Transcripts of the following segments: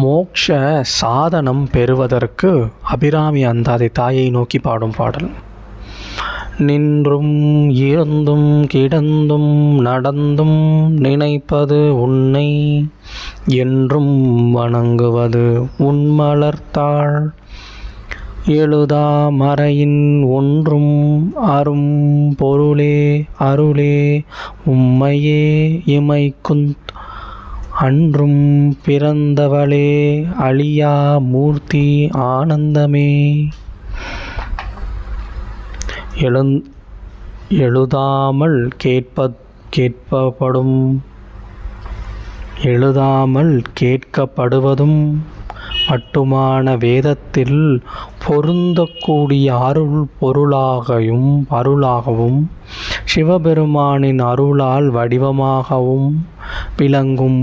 மோக்ஷ சாதனம் பெறுவதற்கு அபிராமி அந்தாதி தாயை நோக்கி பாடும் பாடல். நின்றும் இருந்தும் கிடந்தும் நடந்தும் நினைப்பது உன்னை, என்றும் வணங்குவது உன்மலர்த்தாள். எழுதா மறையின் ஒன்றும் அரும் பொருளே அருளே உம்மையே இமைக்குந் அன்றும் பிறந்தவளே அழியா மூர்த்தி ஆனந்தமே. எழுதாமல் கேட்கப்படுவதும் மட்டுமான வேதத்தில் பொருந்தக்கூடிய அருளாகவும் சிவபெருமானின் அருளால் வடிவமாகவும் விளங்கும்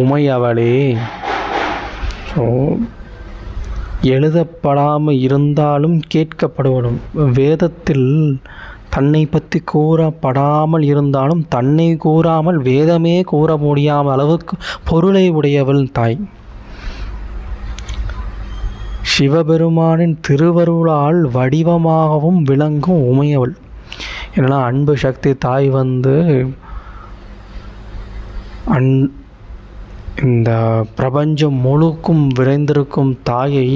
உமையவளே. எழுதப்படாமல் இருந்தாலும் கேட்கப்படுவதும், வேதத்தில் தன்னை பற்றி கூறப்படாமல் இருந்தாலும் தன்னை கூறாமல் வேதமே கூற முடியாமல் அளவுக்கு பொருளை உடையவள் தாய். சிவபெருமானின் திருவருளால் வடிவமாகவும் விளங்கும் உமையவள். ஏன்னா அன்பு சக்தி தாய் இந்த பிரபஞ்சம் முழுக்கும் விரைந்திருக்கும் தாயை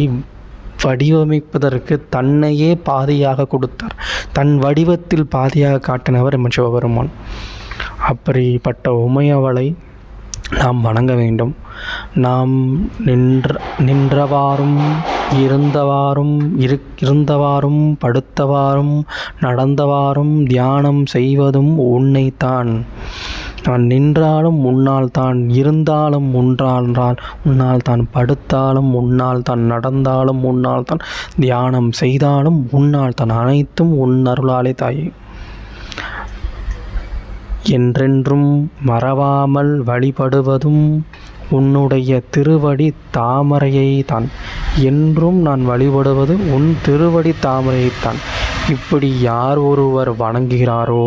வடிவமைப்பதற்கு தன்னையே பாதியாக கொடுத்தார். தன் வடிவத்தில் பாதியாக காட்டினவர் சிவபெருமான். அப்படிப்பட்ட உமையவளை நாம் வணங்க வேண்டும். நாம் நின்றவாறும் இருந்தவாறும் படுத்தவாறும் நடந்தவாறும் தியானம் செய்வதும் உன்னைத்தான். நான் நின்றாலும் உன்னால் தான், இருந்தாலும் உன்னால் தான், படுத்தாலும் உன்னால் தான், நடந்தாலும் உன்னால் தான், தியானம் செய்தாலும் உன்னால் தான், அனைத்தும் உன் அருளாலே தாயே. என்றென்றும் மறவாமல் வழிபடுவதும் உன்னுடைய திருவடி தாமரையை தான். என்றும் நான் வழிபடுவது உன் திருவடி தாமரையைத்தான். இப்படி யார் ஒருவர் வணங்குகிறாரோ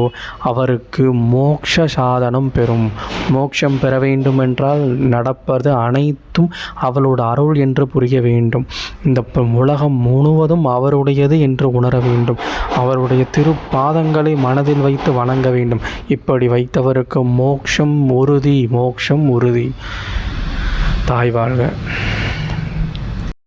அவருக்கு மோக்ஷ சாதனம் பெறும். மோட்சம் பெற வேண்டுமென்றால் நடப்பது அனைத்தும் அவளோட அருள் என்று புரிய வேண்டும். இந்த உலகம் முழுவதும் அவருடையது என்று உணர வேண்டும். அவருடைய திருப்பாதங்களை மனதில் வைத்து வணங்க வேண்டும். இப்படி வைத்தவருக்கு மோட்சம் உறுதி. தாய் வாழ்க.